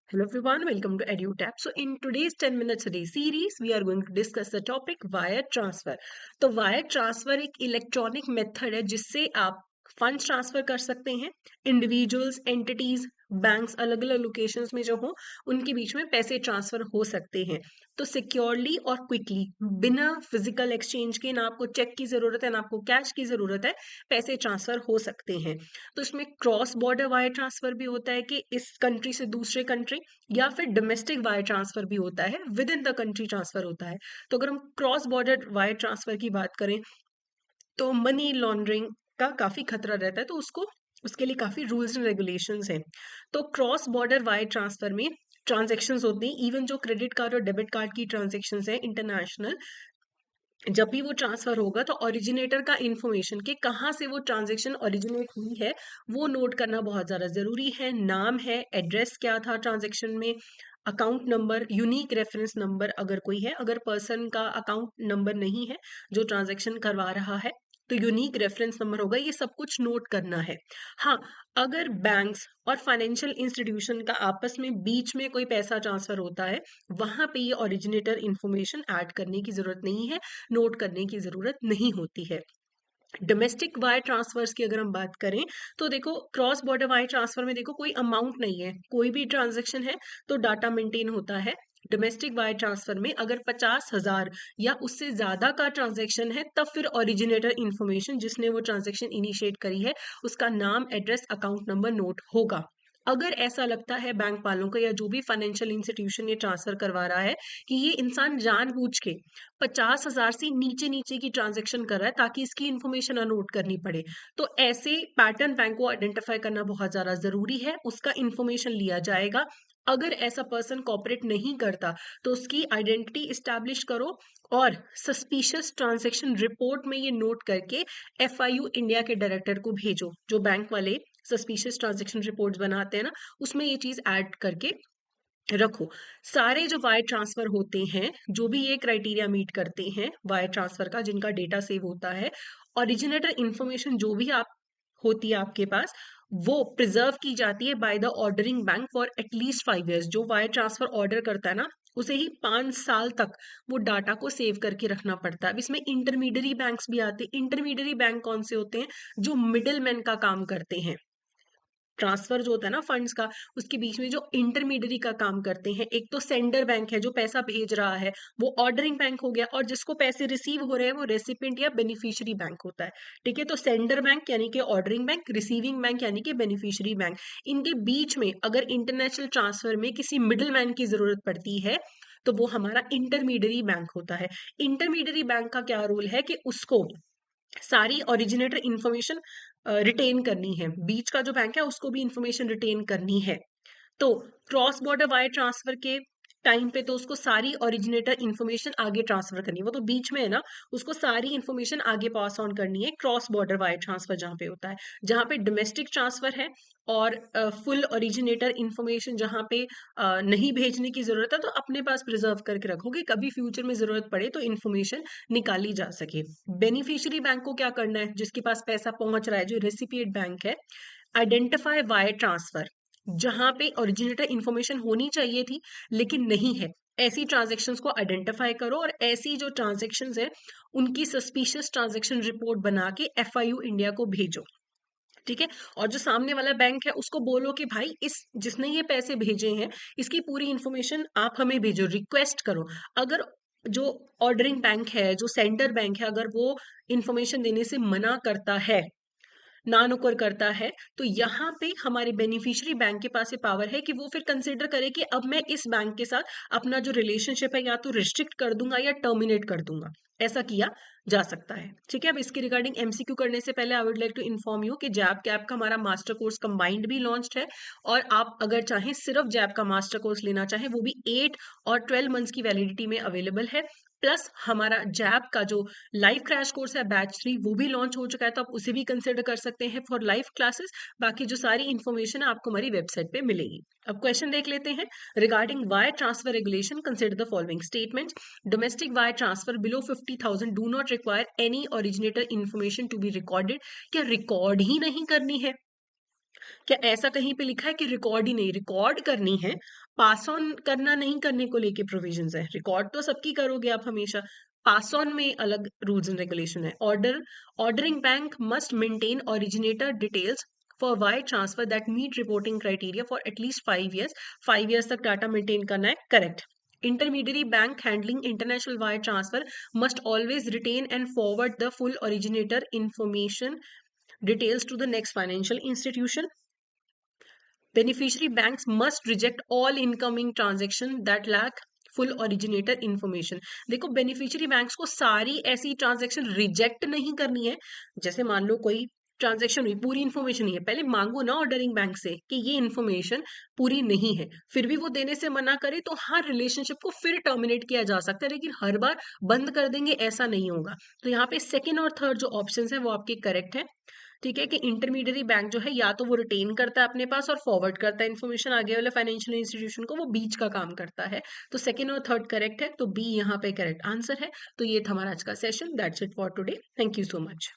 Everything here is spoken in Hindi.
Hello everyone, welcome to EduTap. So in today's 10 minutes a day series, we are going to discuss the topic wire transfer. तो wire transfer एक इलेक्ट्रॉनिक मेथड है जिससे आप फंड्स ट्रांसफर कर सकते हैं इंडिविजुअल्स, एंटिटीज, बैंक्स अलग अलग लोकेशंस में जो हो उनके बीच में पैसे ट्रांसफर हो सकते हैं। तो सिक्योरली और क्विकली बिना फिजिकल एक्सचेंज के, ना आपको चेक की जरूरत है ना आपको कैश की जरूरत है, पैसे ट्रांसफर हो सकते हैं। तो इसमें क्रॉस बॉर्डर वायर ट्रांसफर भी होता है कि इस कंट्री से दूसरे कंट्री, या फिर डोमेस्टिक वायर ट्रांसफर भी होता है, with in the country transfer होता है। तो अगर हम क्रॉस बॉर्डर वायर ट्रांसफर की बात करें तो मनी लॉन्ड्रिंग का काफी खतरा रहता है, तो उसके लिए काफी रूल्स एंड रेगुलेशंस हैं। तो क्रॉस बॉर्डर वायर ट्रांसफर में ट्रांजेक्शन्स होते हैं, इवन जो क्रेडिट कार्ड और डेबिट कार्ड की ट्रांजेक्शन्स हैं इंटरनेशनल, जब भी वो ट्रांसफर होगा तो ओरिजिनेटर का इंफॉर्मेशन कि कहाँ से वो ट्रांजेक्शन ओरिजिनेट हुई है वो नोट करना बहुत ज़्यादा ज़रूरी है। नाम है, एड्रेस क्या था ट्रांजेक्शन में, account number, unique reference number अगर कोई है, अगर पर्सन का अकाउंट नंबर नहीं है जो ट्रांजेक्शन करवा रहा है तो यूनिक रेफरेंस नंबर होगा, ये सब कुछ नोट करना है। हाँ, अगर बैंक्स और फाइनेंशियल इंस्टीट्यूशन का आपस में बीच में कोई पैसा ट्रांसफर होता है, वहां पे ये ओरिजिनेटर इंफॉर्मेशन ऐड करने की जरूरत नहीं है, नोट करने की जरूरत नहीं होती है। डोमेस्टिक वायर ट्रांसफर्स की अगर हम बात करें तो देखो, क्रॉस बॉर्डर वायर ट्रांसफर में देखो कोई अमाउंट नहीं है, कोई भी ट्रांजैक्शन है तो डाटा मेंटेन होता है। डोमेस्टिक वायर ट्रांसफर में अगर 50,000 या उससे ज्यादा का ट्रांजैक्शन है तब फिर ओरिजिनेटर इंफॉर्मेशन, जिसने वो ट्रांजैक्शन इनिशिएट करी है, उसका नाम, एड्रेस, अकाउंट नंबर नोट होगा। अगर ऐसा लगता है बैंक वालों को या जो भी फाइनेंशियल इंस्टीट्यूशन ये ट्रांसफर करवा रहा है कि ये इंसान जानबूझ के 50,000 से नीचे नीचे की ट्रांजैक्शन कर रहा है ताकि इसकी इन्फॉर्मेशन नोट करनी पड़े, तो ऐसे पैटर्न बैंक को आइडेंटिफाई करना बहुत ज्यादा जरूरी है, उसका इन्फॉर्मेशन लिया जाएगा। अगर ऐसा पर्सन कॉपरेट नहीं करता तो उसकी आइडेंटिटी इस्टेब्लिश करो और सस्पिशियस ट्रांजैक्शन रिपोर्ट में ये नोट करके एफआईयू इंडिया के डायरेक्टर को भेजो। जो बैंक वाले सस्पिशियस ट्रांजैक्शन रिपोर्ट्स बनाते हैं ना, उसमें ये चीज ऐड करके रखो। सारे जो वायर ट्रांसफर होते हैं, जो भी ये क्राइटेरिया मीट करते हैं वायर ट्रांसफर का, जिनका डेटा सेव होता है, ओरिजिनेटर इंफॉर्मेशन जो भी आप होती है आपके पास, वो प्रिजर्व की जाती है by the ordering bank for at least 5 years। जो वायर ट्रांसफर ऑर्डर करता है ना, उसे ही 5 साल तक वो डाटा को सेव करके रखना पड़ता है। अब इसमें इंटरमीडियरी बैंक्स भी आते हैं। इंटरमीडियरी बैंक कौन से होते हैं? जो मिडिल मैन का काम करते हैं। ट्रांसफर जो होता है ना फंड्स का, उसके बीच में जो इंटरमीडियरी का काम करते हैं, एक तो सेंडर बैंक है जो पैसा भेज रहा है, वो ऑर्डरिंग बैंक हो गया, और जिसको पैसे रिसीव हो रहे हैं वो रेसिपिएंट या बेनिफिशियरी बैंक होता है। ठीक है, तो सेंडर बैंक यानी कि ऑर्डरिंग बैंक, रिसीविंग बैंक यानी कि बेनिफिशियरी बैंक। इनके बीच में अगर इंटरनेशनल ट्रांसफर में किसी मिडिल मैन की जरूरत पड़ती है तो वो हमारा इंटरमीडियरी बैंक होता है। इंटरमीडियरी बैंक का क्या रोल है कि उसको सारी ओरिजिनेटर इंफॉर्मेशन रिटेन करनी है, बीच का जो बैंक है उसको भी इंफॉर्मेशन रिटेन करनी है। तो क्रॉस बॉर्डर वायर ट्रांसफर के टाइम पे तो उसको सारी ओरिजिनेटर इन्फॉर्मेशन आगे ट्रांसफर करनी है, वो तो बीच में है ना, उसको सारी इन्फॉर्मेशन आगे पास ऑन करनी है। क्रॉस बॉर्डर वायर ट्रांसफर जहाँ पे होता है, जहाँ पे डोमेस्टिक ट्रांसफर है और फुल ओरिजिनेटर इन्फॉर्मेशन जहाँ पे नहीं भेजने की जरूरत है, तो अपने पास प्रिजर्व करके रखोगे, कभी फ्यूचर में जरूरत पड़े तो इन्फॉर्मेशन निकाली जा सके। बेनिफिशियरी बैंक को क्या करना है? जिसके पास पैसा पहुंच रहा है, जो रेसिपिएंट बैंक है, आइडेंटिफाई वायर ट्रांसफर, जहां पे ओरिजिनेटर इंफॉर्मेशन होनी चाहिए थी लेकिन नहीं है, ऐसी ट्रांजेक्शन्स को आइडेंटिफाई करो और ऐसी जो ट्रांजेक्शन्स है उनकी सस्पिशियस ट्रांजेक्शन रिपोर्ट बना के एफआईयू इंडिया को भेजो। ठीक है, और जो सामने वाला बैंक है उसको बोलो कि भाई इस जिसने ये पैसे भेजे हैं इसकी पूरी इंफॉर्मेशन आप हमें भेजो, रिक्वेस्ट करो। अगर जो ऑर्डरिंग बैंक है, जो सेंडर बैंक है, अगर वो इंफॉर्मेशन देने से मना करता है, ना नुकर करता है, तो यहाँ पे हमारे बेनिफिशियरी बैंक के पास ये पावर है कि वो फिर कंसिडर करे कि अब मैं इस बैंक के साथ अपना जो रिलेशनशिप है या तो रिस्ट्रिक्ट कर दूंगा या टर्मिनेट कर दूंगा। ऐसा किया जा सकता है। ठीक है, अब इसके रिगार्डिंग एमसीक्यू करने से पहले I would like to inform you कि जैप कैप का हमारा मास्टर कोर्स कंबाइंड भी लॉन्च्ड है, और आप अगर चाहें सिर्फ जैप का मास्टर कोर्स लेना चाहें, वो भी 8 और 12 मंथ्स की वैलिडिटी में अवेलेबल है। प्लस हमारा जैप का जो लाइव क्रैश कोर्स है बैच 3, वो भी लॉन्च हो चुका है, तो आप उसे भी कंसिडर कर सकते हैं फॉर लाइव क्लासेस। बाकी जो सारी इन्फॉर्मेशन है आपको हमारी वेबसाइट पे मिलेगी। अब क्वेश्चन देख लेते हैं regarding wire transfer regulation. Consider the following statements. Domestic wire transfer below 50,000 do not require any originator information to be recorded. क्या रिकॉर्ड ही नहीं करनी है? क्या ऐसा कहीं पे लिखा है कि रिकॉर्ड ही नहीं, रिकॉर्ड करनी है, पास ऑन करना नहीं करने को लेके प्रोविजंस है। रिकॉर्ड तो सबकी करोगे आप हमेशा, पास ऑन में अलग रूल्स एंड रेगुलेशन है। Ordering bank must maintain originator details for wire transfer that meet reporting criteria for at least 5 years। 5 years तक डाटा मेंटेन करना है, correct. Intermediary bank handling international wire transfer must always retain and forward the full originator information details to the next financial institution। Beneficiary banks must reject all incoming transaction that lack full originator information। देखो बेनिफिशियरी बैंक्स को सारी ऐसी ट्रांजैक्शन रिजेक्ट नहीं करनी है। जैसे मान लो कोई ट्रांजैक्शन हुई, पूरी इन्फॉर्मेशन नहीं है, पहले मांगो ना ऑर्डरिंग बैंक से कि ये इन्फॉर्मेशन पूरी नहीं है, फिर भी वो देने से मना करे तो हाँ रिलेशनशिप को फिर टर्मिनेट किया जा सकता है, लेकिन हर बार बंद कर देंगे ऐसा नहीं होगा। तो यहाँ पे सेकेंड और थर्ड जो ऑप्शन है वो आपके करेक्ट है। ठीक है, कि इंटरमीडियरी बैंक जो है या तो वो रिटेन करता है अपने पास और फॉरवर्ड करता है इन्फॉर्मेशन आगे वाले फाइनेंशियल इंस्टीट्यूशन को, वो बीच का काम करता है। तो सेकंड और थर्ड करेक्ट है, तो बी यहाँ पे करेक्ट आंसर है। तो ये था हमारा आज का session. That's it for today. Thank you so much.